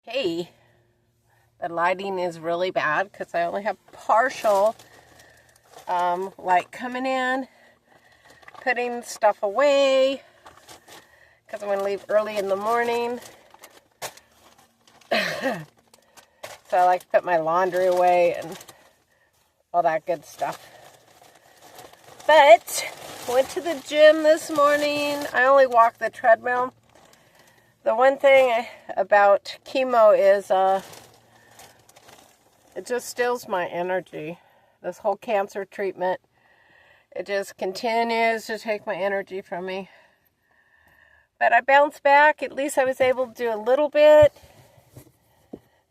Hey, the lighting is really bad because I only have partial light coming in, putting stuff away because I'm going to leave early in the morning. So I like to put my laundry away and all that good stuff. But went to the gym this morning. I only walk the treadmill. The one thing about chemo is it just steals my energy. This whole cancer treatment, it just continues to take my energy from me. But I bounced back. At least I was able to do a little bit.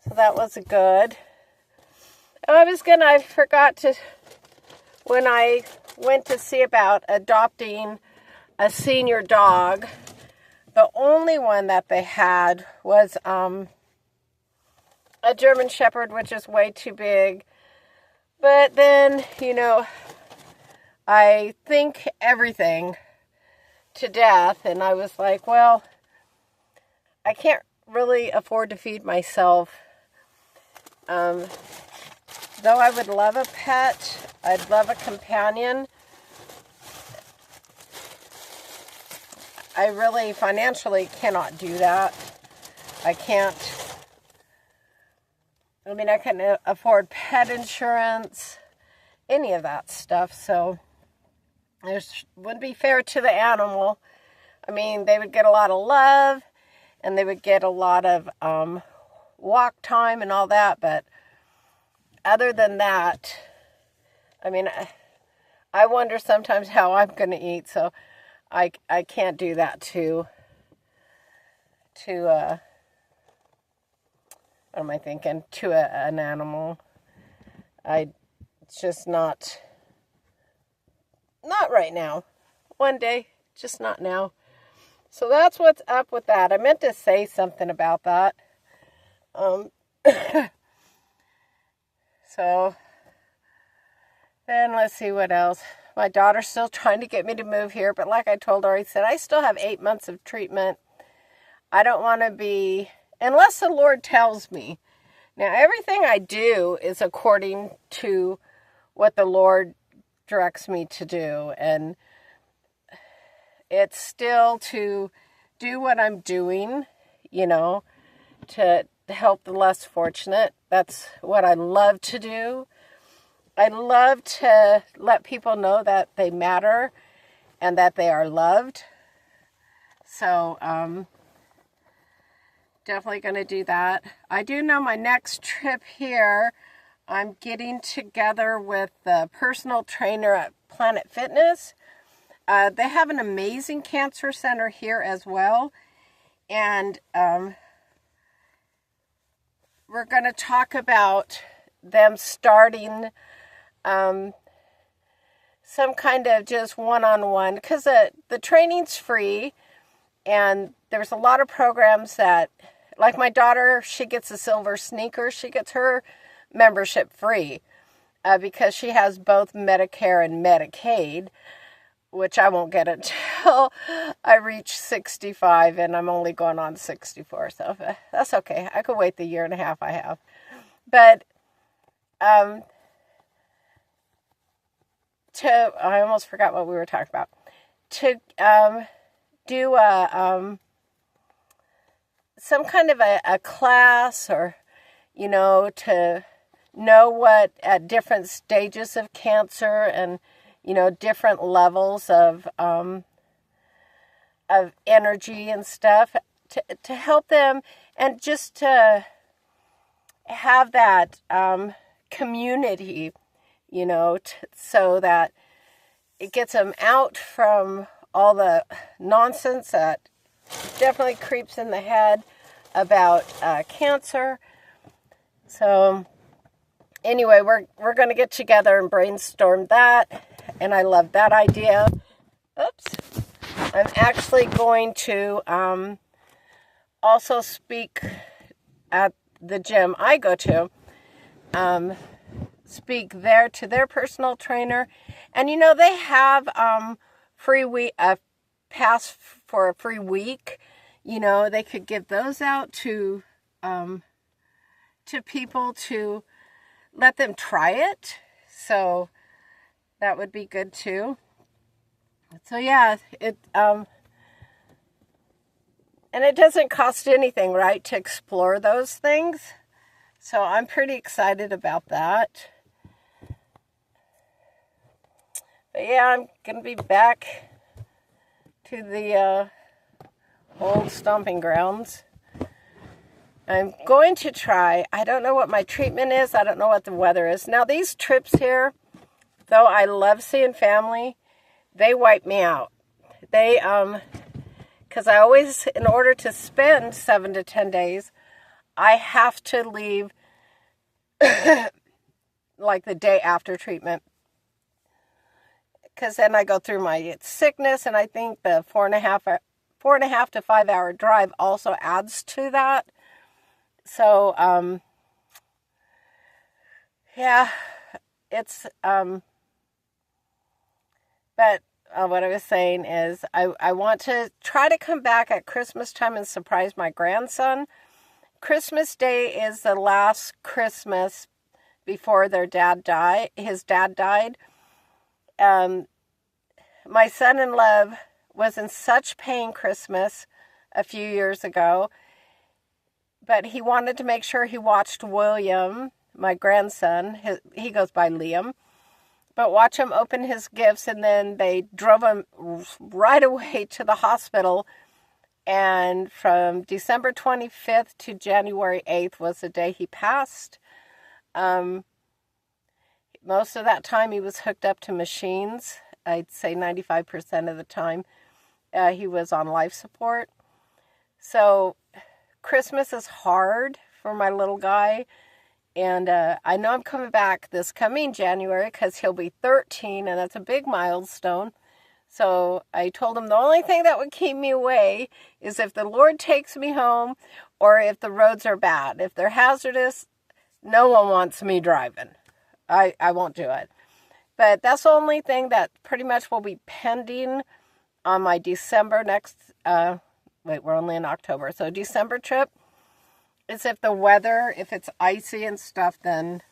So that was good. I forgot to, when I went to see about adopting a senior dog, the only one that they had was a German Shepherd, which is way too big. But then, I think everything to death. And I was like, well, I can't really afford to feed myself. Though I would love a pet, I'd love a companion. I really financially cannot do that. I can't. I couldn't afford pet insurance, any of that stuff. So it wouldn't be fair to the animal. They would get a lot of love and they would get a lot of walk time and all that. But other than that, I wonder sometimes how I'm going to eat. So I can't do that to what am I thinking? To an animal. It's just not right now. One day, just not now. So that's what's up with that. I meant to say something about that. So then let's see what else. My daughter's still trying to get me to move here, but like I told her, I said, I still have 8 months of treatment. I don't want to be, unless the Lord tells me. Now, everything I do is according to what the Lord directs me to do. And it's still to do what I'm doing, to help the less fortunate. That's what I love to do. I love to let people know that they matter and that they are loved. So, definitely going to do that. I do know my next trip here, I'm getting together with the personal trainer at Planet Fitness. They have an amazing cancer center here as well. And we're going to talk about them starting some kind of just one-on-one, because the training's free, and there's a lot of programs that, like my daughter, she gets a silver sneaker. She gets her membership free because she has both Medicare and Medicaid, which I won't get until I reach 65, and I'm only going on 64, so that's okay. I could wait the year and a half I have. But I almost forgot what we were talking about. To do some kind of a class, or to know what at different stages of cancer and different levels of energy and stuff, to help them, and just to have that community, so that it gets them out from all the nonsense that definitely creeps in the head about cancer. So anyway, we're going to get together and brainstorm that, and I love that idea. Oops. I'm actually going to also speak at the gym I go to, speak there to their personal trainer. And they have a pass for a free week. They could give those out to to people to let them try it. So that would be good too. So yeah, and it doesn't cost anything, right, to explore those things. So I'm pretty excited about that. But yeah, I'm going to be back to the old stomping grounds. I'm going to try, I don't know what my treatment is, I don't know what the weather is. Now these trips here, though I love seeing family, they wipe me out. They, because I always, in order to spend 7 to 10 days, I have to leave like the day after treatment. Because then I go through my sickness, and I think the 4.5 to 5 hour drive also adds to that. So, yeah, it's, but what I was saying is I want to try to come back at Christmas time and surprise my grandson. Christmas Day is the last Christmas before his dad died. My son-in-law was in such pain Christmas a few years ago, but he wanted to make sure he watched William, my grandson, he goes by Liam, but watch him open his gifts, and then they drove him right away to the hospital, and from December 25th to January 8th was the day he passed. Most of that time he was hooked up to machines. I'd say 95% of the time he was on life support. So Christmas is hard for my little guy. And I know I'm coming back this coming January because he'll be 13, and that's a big milestone. So I told him the only thing that would keep me away is if the Lord takes me home or if the roads are bad. If they're hazardous, no one wants me driving. I won't do it. But that's the only thing that pretty much will be pending on my December we're only in October. So December trip is if the weather, if it's icy and stuff, then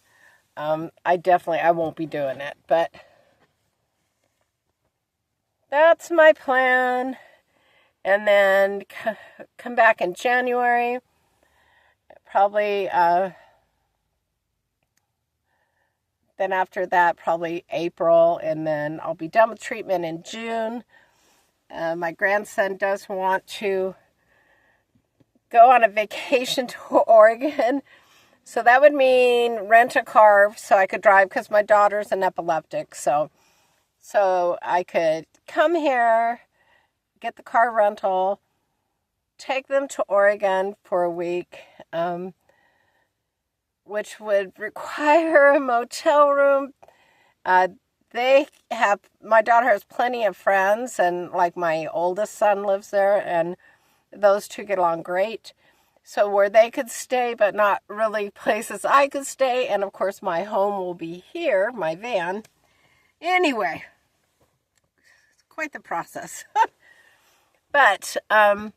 I won't be doing it. But that's my plan. And then come back in January. Probably, then after that, probably April. And then I'll be done with treatment in June. My grandson does want to go on a vacation to Oregon. So that would mean rent a car so I could drive because my daughter's an epileptic. So I could come here, get the car rental, take them to Oregon for a week, which would require a motel room. My daughter has plenty of friends, and like my oldest son lives there, and those two get along great. So where they could stay, but not really places I could stay. And of course my home will be here, my van. Anyway, it's quite the process. But, and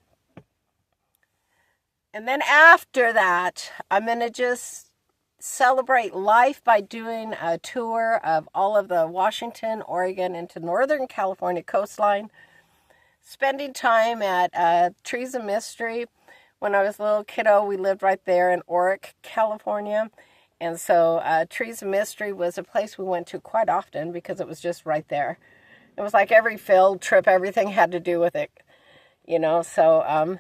then after that, I'm going to just celebrate life by doing a tour of all of the Washington, Oregon, into Northern California coastline. Spending time at Trees of Mystery. When I was a little kiddo, we lived right there in Oric, California. And so Trees of Mystery was a place we went to quite often because it was just right there. It was like every field trip, everything had to do with it, you know. So I'm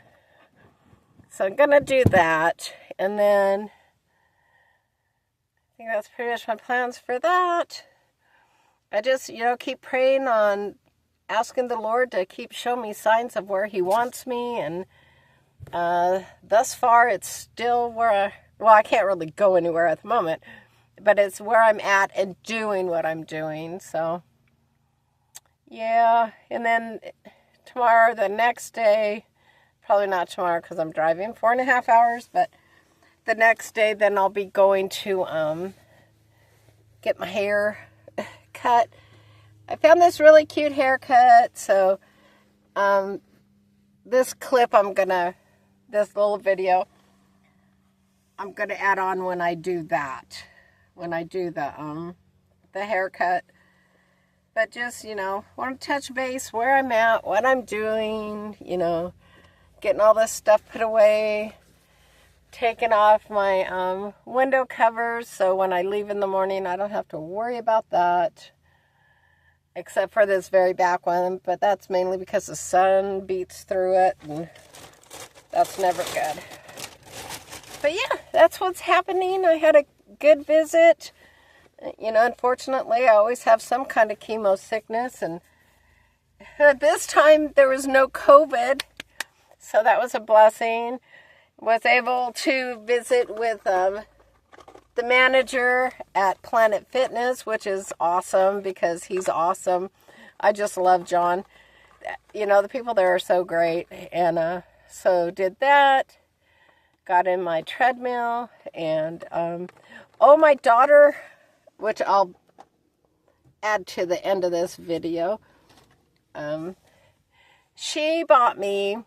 going to do that. And then I think that's pretty much my plans for that. I just, keep praying on asking the Lord to keep showing me signs of where He wants me. And thus far, it's still where I can't really go anywhere at the moment, but it's where I'm at and doing what I'm doing. So, yeah. And then tomorrow, the next day, probably not tomorrow because I'm driving 4.5 hours, but the next day, then I'll be going to get my hair cut. I found this really cute haircut, so this clip this little video, I'm going to add on when I do that. When I do the haircut. But just, want to touch base where I'm at, what I'm doing, getting all this stuff put away, taking off my window covers so when I leave in the morning I don't have to worry about that. Except for this very back one, but that's mainly because the sun beats through it, and that's never good. But yeah, that's what's happening. I had a good visit. Unfortunately, I always have some kind of chemo sickness, and this time there was no COVID, so that was a blessing. Was able to visit with the manager at Planet Fitness, which is awesome because he's awesome. I just love John. The people there are so great, and so did that. Got in my treadmill, and my daughter, which I'll add to the end of this video. She got me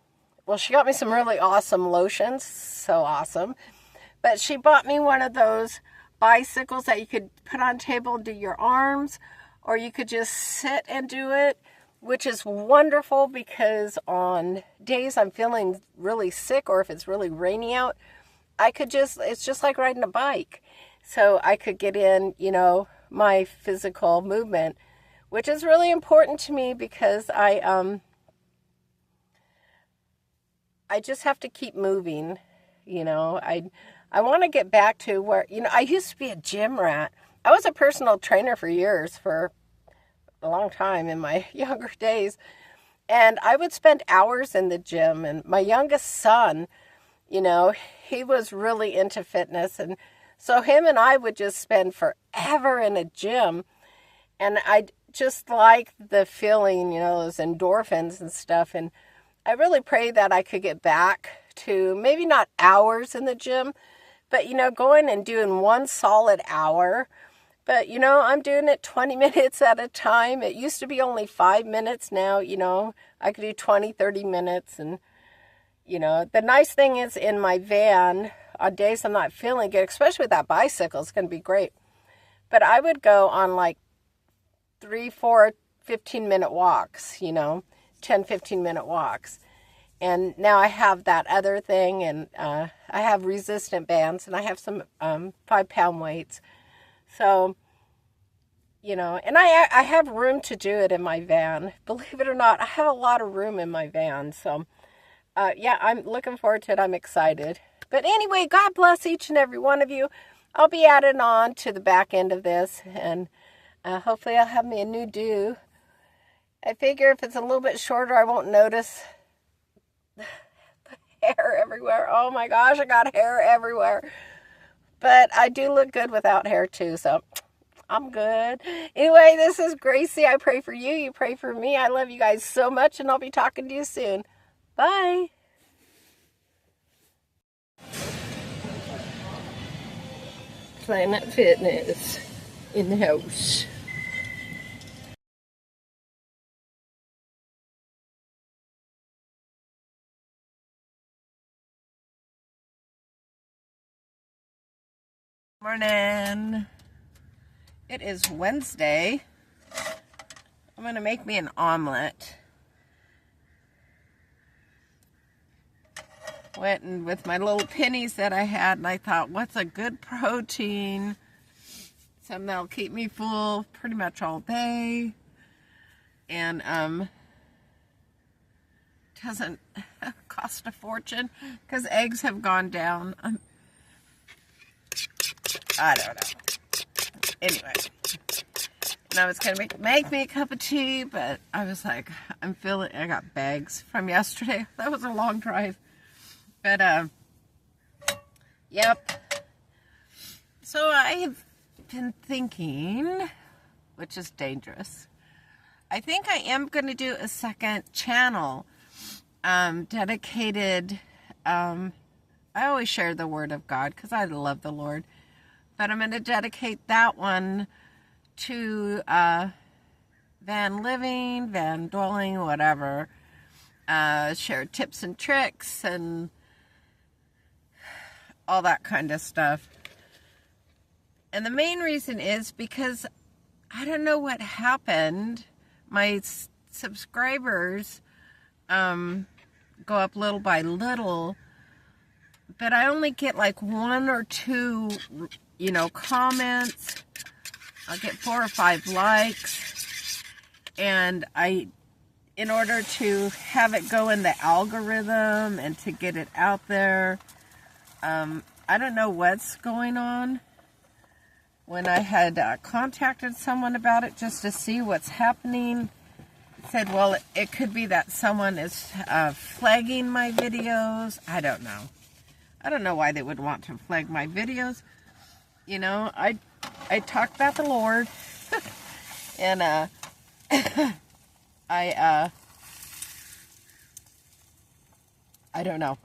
some really awesome lotions, so awesome. But she bought me one of those bicycles that you could put on a table and do your arms, or you could just sit and do it, which is wonderful because on days I'm feeling really sick or if it's really rainy out, it's just like riding a bike. So I could get in, my physical movement, which is really important to me because I just have to keep moving, I want to get back to where, I used to be a gym rat. I was a personal trainer for years, for a long time in my younger days. And I would spend hours in the gym. And my youngest son, he was really into fitness. And so him and I would just spend forever in a gym. And I just like the feeling, those endorphins and stuff. And I really pray that I could get back to maybe not hours in the gym, but, going and doing one solid hour. But, I'm doing it 20 minutes at a time. It used to be only 5 minutes. Now, I could do 20, 30 minutes. And, the nice thing is in my van, on days I'm not feeling good, especially with that bicycle, it's going to be great. But I would go on like 3, 4, 15-minute walks, 10, 15-minute walks. And now I have that other thing, and I have resistant bands, and I have some 5-pound weights. So, and I have room to do it in my van. Believe it or not, I have a lot of room in my van. So, I'm looking forward to it. I'm excited. But anyway, God bless each and every one of you. I'll be adding on to the back end of this, and hopefully I'll have me a new do. I figure if it's a little bit shorter, I won't notice hair everywhere. Oh my gosh, I got hair everywhere. But I do look good without hair too, so I'm good. Anyway, this is Gracie. I pray for you. You pray for me. I love you guys so much, and I'll be talking to you soon. Bye. Planet Fitness in the house. Morning. It is Wednesday. I'm going to make me an omelet. Went and with my little pennies that I had, and I thought, what's a good protein? Something that'll keep me full pretty much all day. And doesn't cost a fortune because eggs have gone down. I don't know. Anyway, and I was going to make me a cup of tea, but I was like, I got bags from yesterday. That was a long drive. But, yep. So I've been thinking, which is dangerous, I think I am going to do a second channel dedicated, I always share the Word of God because I love the Lord. But I'm going to dedicate that one to van living, van dwelling, whatever. Share tips and tricks and all that kind of stuff. And the main reason is because I don't know what happened. My subscribers go up little by little, but I only get like 1 or 2, you know, comments. I'll get 4 or 5 likes, and in order to have it go in the algorithm and to get it out there, I don't know what's going on. When I had contacted someone about it just to see what's happening, said, well, it could be that someone is flagging my videos. I don't know. I don't know why they would want to flag my videos. You know, I talk about the Lord, and I don't know.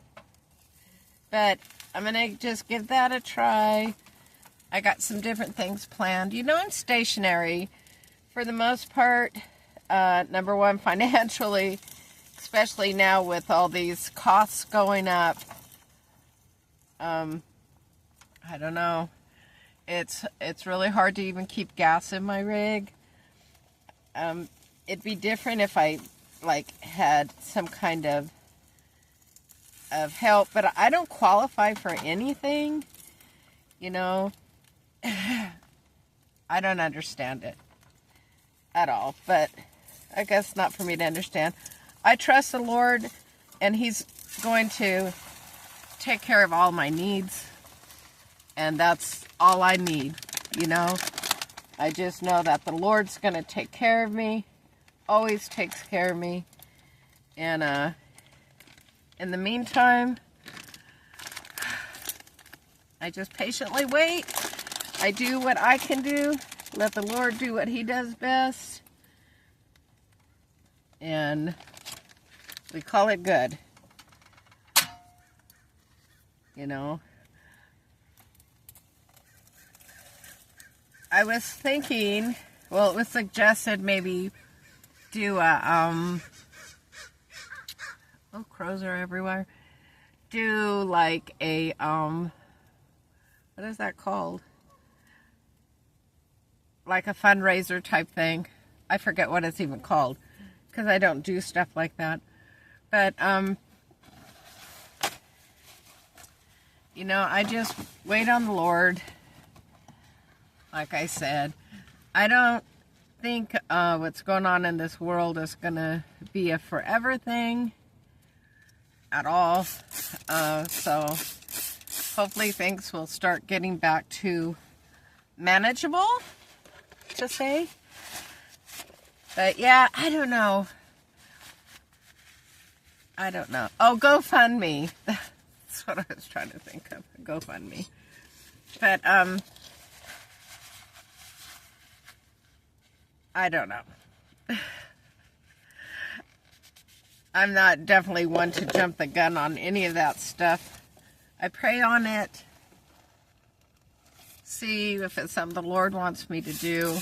But I'm going to just give that a try. I got some different things planned. You know, I'm stationary for the most part. Number one, financially, especially now with all these costs going up. I don't know. It's really hard to even keep gas in my rig. It'd be different if I like had some kind of help, but I don't qualify for anything, you know. I don't understand it at all, but I guess not for me to understand. I trust the Lord, and He's going to take care of all my needs, and that's all I need, you know. I just know that the Lord's going to take care of me, always takes care of me, and in the meantime, I just patiently wait. I do what I can do. Let the Lord do what He does best. And we call it good. You know. I was thinking, well, it was suggested maybe do a, oh, crows are everywhere. Do like a, what is that called? Like a fundraiser type thing. I forget what it's even called, because I don't do stuff like that. But, you know, I just wait on the Lord. Like I said, I don't think what's going on in this world is going to be a forever thing at all. So hopefully things will start getting back to manageable, to say. But yeah, I don't know. I don't know. Oh, GoFundMe. That's what I was trying to think of. GoFundMe. But, I don't know. I'm not definitely one to jump the gun on any of that stuff. I pray on it. See if it's something the Lord wants me to do.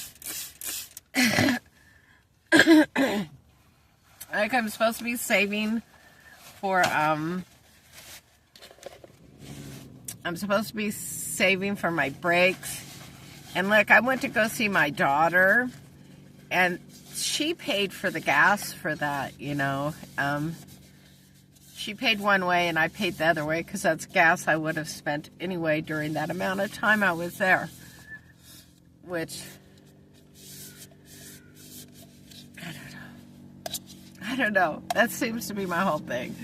Like I'm supposed to be saving for, I'm supposed to be saving for my breaks. And look, I went to go see my daughter, and she paid for the gas for that, you know. She paid one way and I paid the other way, because that's gas I would have spent anyway during that amount of time I was there. Which, I don't know. That seems to be my whole thing.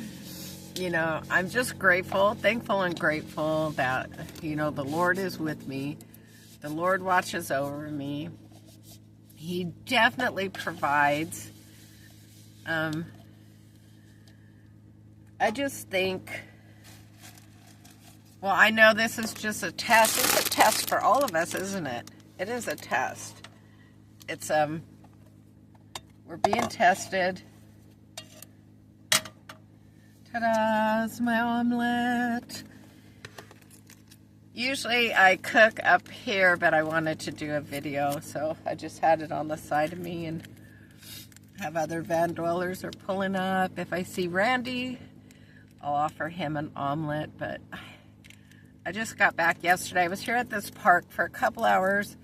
You know, I'm just grateful, thankful and grateful that, you know, the Lord is with me. The Lord watches over me. He definitely provides. I just think, well, I know this is just a test. It's a test for all of us, isn't it? It is a test. It's, we're being tested. Ta-da, it's my omelet. Usually I cook up here, but I wanted to do a video, so I just had it on the side of me, and have other van dwellers are pulling up. If I see Randy, I'll offer him an omelet, but I just got back yesterday. I was here at this park for a couple hours,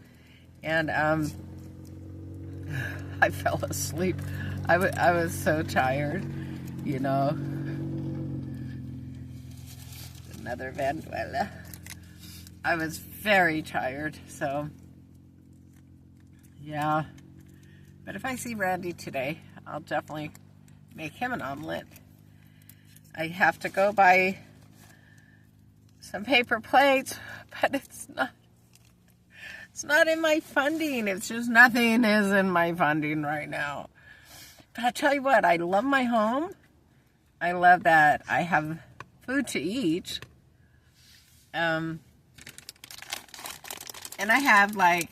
and I fell asleep. I was so tired, you know. Another Venezuela. I was very tired, so yeah. But if I see Randy today, I'll definitely make him an omelet. I have to go buy some paper plates, but it's not in my funding. It's just nothing is in my funding right now. But I tell you what, I love my home. I love that I have food to eat. And I have my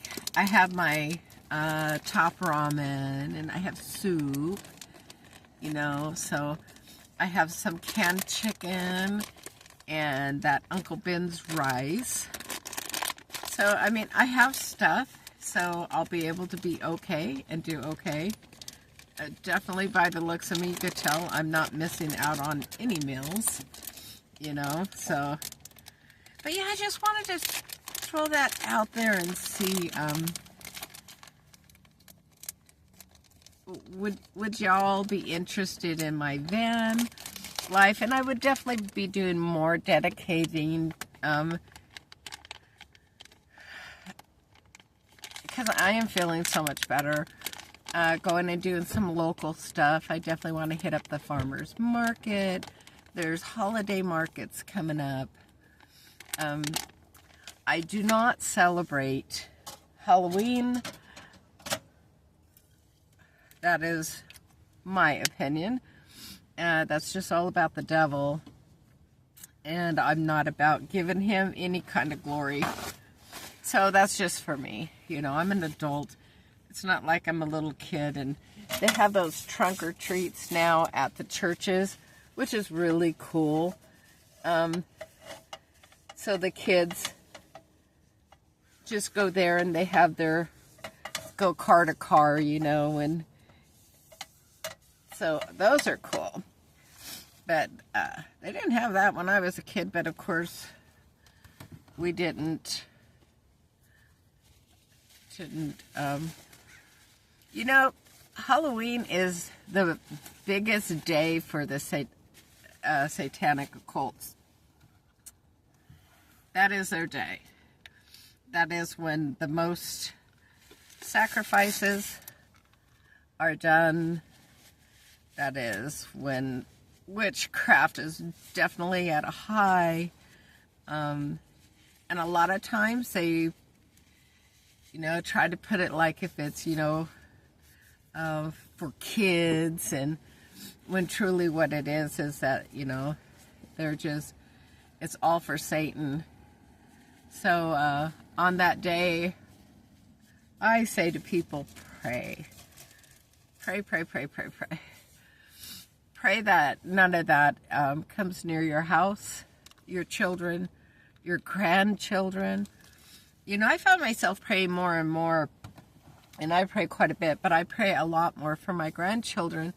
top ramen, and I have soup, you know, so I have some canned chicken and that Uncle Ben's rice. So, I mean, I have stuff, so I'll be able to be okay and do okay. Definitely by the looks of me, you could tell I'm not missing out on any meals, you know, so. But yeah, I just wanted to throw that out there and see, would y'all be interested in my van life? And I would definitely be doing more dedicating, because I am feeling so much better. Going and doing some local stuff. I definitely want to hit up the farmer's market. There's holiday markets coming up. I do not celebrate Halloween. That is my opinion. That's just all about the devil. And I'm not about giving him any kind of glory. So that's just for me. You know, I'm an adult. It's not like I'm a little kid. And they have those trunk or treats now at the churches, which is really cool. So the kids just go there and they have their go car to car, you know, and so those are cool. But they didn't have that when I was a kid, but of course we didn't, you know, Halloween is the biggest day for the satanic occults. That is their day. That is when the most sacrifices are done. That is when witchcraft is definitely at a high. And a lot of times they, you know, try to put it like if it's, you know, for kids, and when truly what it is that, you know, they're just, it's all for Satan. So on that day, I say to people, pray. Pray, pray, pray, pray, pray. Pray that none of that comes near your house, your children, your grandchildren. You know, I found myself praying more and more, and I pray quite a bit, but I pray a lot more for my grandchildren.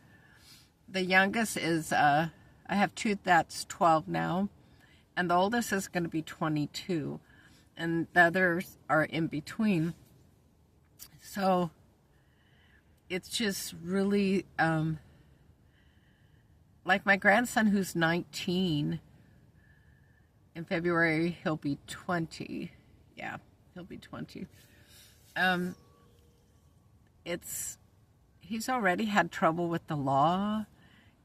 The youngest is, I have two that's 12 now, and the oldest is going to be 22, and the others are in between. So it's just really, like my grandson who's 19, in February he'll be 20. Yeah, he'll be 20. He's already had trouble with the law,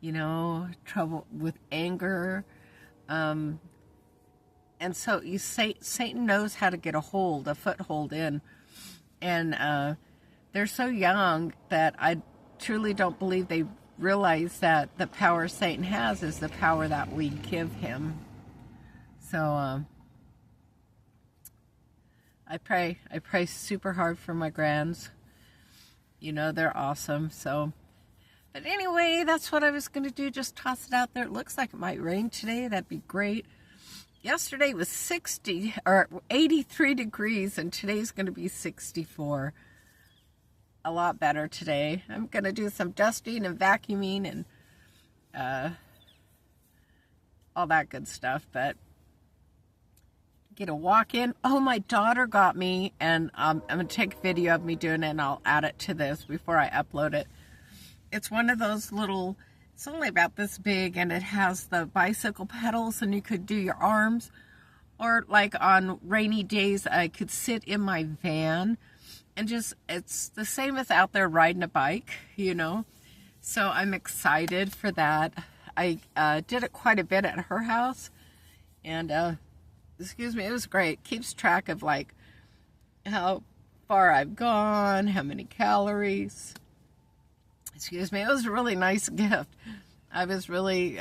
you know, trouble with anger. And so Satan knows how to get a foothold in. And they're so young that I truly don't believe they realize that the power Satan has is the power that we give him. So I pray super hard for my grands. You know, they're awesome. So, but anyway, that's what I was going to do. Just toss it out there. It looks like it might rain today. That'd be great. Yesterday was 83 degrees, and today's going to be 64. A lot better today. I'm going to do some dusting and vacuuming and all that good stuff. But get a walk-in. Oh, my daughter got me, and I'm going to take a video of me doing it, and I'll add it to this before I upload it. It's one of those little, it's only about this big, and it has the bicycle pedals, and you could do your arms. Or like on rainy days, I could sit in my van and just, it's the same as out there riding a bike, you know. So I'm excited for that. I did it quite a bit at her house, and excuse me, it was great. Keeps track of like how far I've gone, how many calories. Excuse me, it was a really nice gift. I was really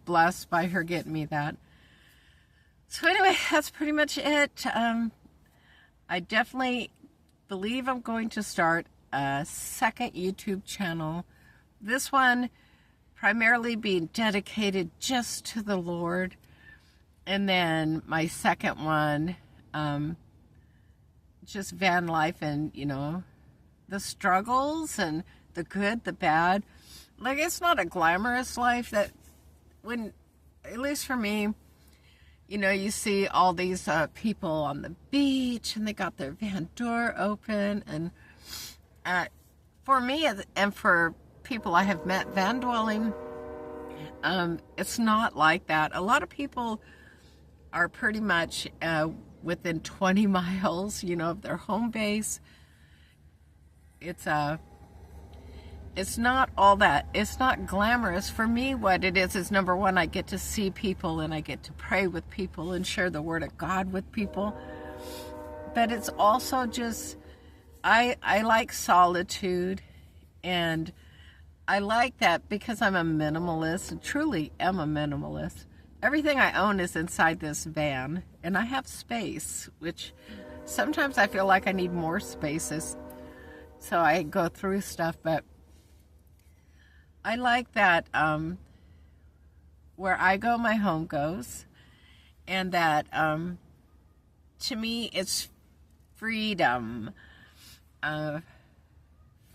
blessed by her getting me that. So anyway, that's pretty much it. I definitely believe I'm going to start a second YouTube channel. This one primarily being dedicated just to the Lord. And then my second one, just van life and, you know, the struggles and the good, the bad. Like, it's not a glamorous life that when, at least for me, you know, you see all these people on the beach and they got their van door open. And for me and for people I have met van dwelling, it's not like that. A lot of people are pretty much within 20 miles, you know, of their home base. It's not all that. It's not glamorous. For me, what it is number one, I get to see people and I get to pray with people and share the word of God with people. But it's also just, I like solitude, and I like that because I'm a minimalist, and truly am a minimalist. Everything I own is inside this van, and I have space, which sometimes I feel like I need more spaces. So I go through stuff, but I like that where I go, my home goes, and that to me it's freedom.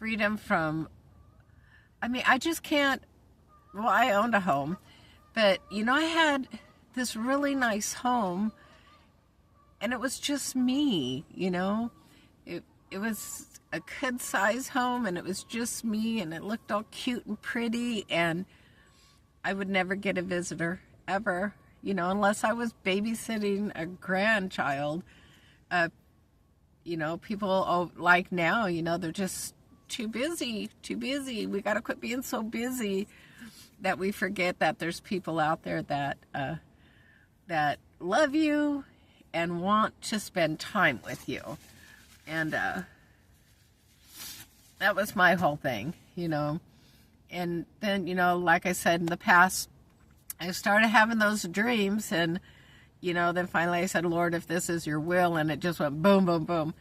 Freedom from, I mean, I just can't, well, I owned a home, but, you know, I had this really nice home, and it was just me, you know. It was a good-sized home, and it was just me, and it looked all cute and pretty, and I would never get a visitor, ever, you know, unless I was babysitting a grandchild. You know, people like now, you know, they're just too busy. We got to quit being so busy that we forget that there's people out there that love you and want to spend time with you. And that was my whole thing, you know. And then, you know, like I said in the past, I started having those dreams, and, you know, then finally I said, Lord, if this is your will, and it just went boom, boom, boom.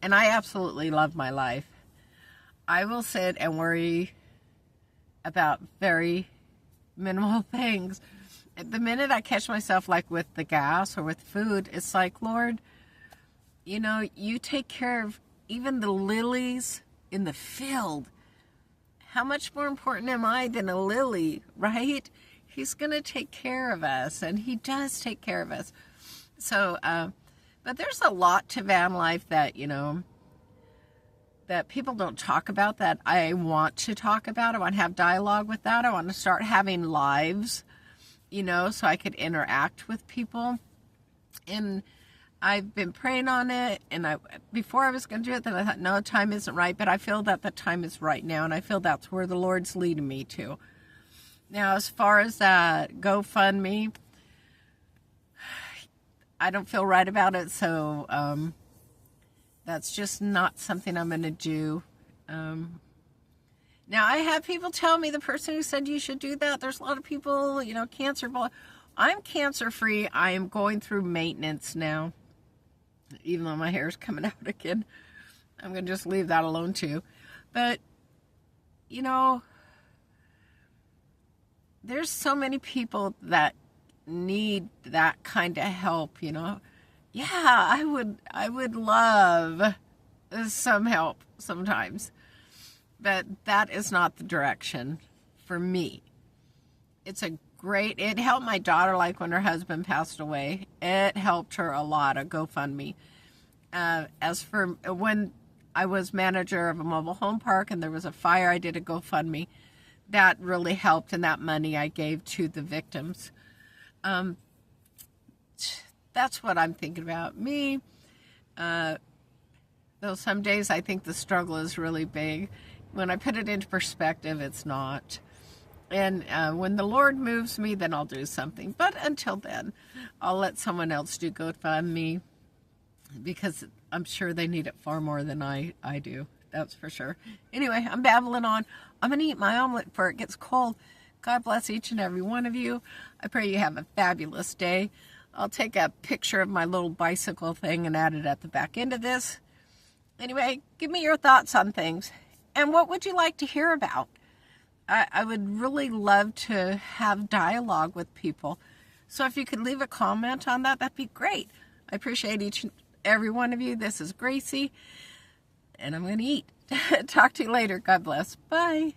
And I absolutely love my life. I will sit and worry about very minimal things. The minute I catch myself, like with the gas or with food, it's like, Lord, you know, you take care of even the lilies in the field. How much more important am I than a lily, right? He's going to take care of us, and he does take care of us. So, but there's a lot to van life that, you know, that people don't talk about that I want to talk about. I want to have dialogue with that. I want to start having lives, you know, so I could interact with people. And I've been praying on it, and before I was going to do it, then I thought, no, time isn't right, but I feel that the time is right now, and I feel that's where the Lord's leading me to. Now, as far as that GoFundMe, I don't feel right about it, so that's just not something I'm going to do. Now, I have people tell me, the person who said you should do that, there's a lot of people, you know, cancer. I'm cancer-free. I am going through maintenance now. Even though my hair is coming out again, I'm going to just leave that alone too. But, you know, there's so many people that need that kind of help, you know. Yeah, I would love some help sometimes. But that is not the direction for me. It's a great. It helped my daughter, like when her husband passed away. It helped her a lot, a GoFundMe. As for when I was manager of a mobile home park and there was a fire, I did a GoFundMe. That really helped, and that money I gave to the victims. That's what I'm thinking about. Me, though some days I think the struggle is really big. When I put it into perspective, it's not. And when the Lord moves me, then I'll do something. But until then, I'll let someone else do GoFundMe, because I'm sure they need it far more than I do. That's for sure. Anyway, I'm babbling on. I'm going to eat my omelet before it gets cold. God bless each and every one of you. I pray you have a fabulous day. I'll take a picture of my little bicycle thing and add it at the back end of this. Anyway, give me your thoughts on things. And what would you like to hear about? I would really love to have dialogue with people. So if you could leave a comment on that, that'd be great. I appreciate each and every one of you. This is Gracie, and I'm going to eat. Talk to you later. God bless. Bye.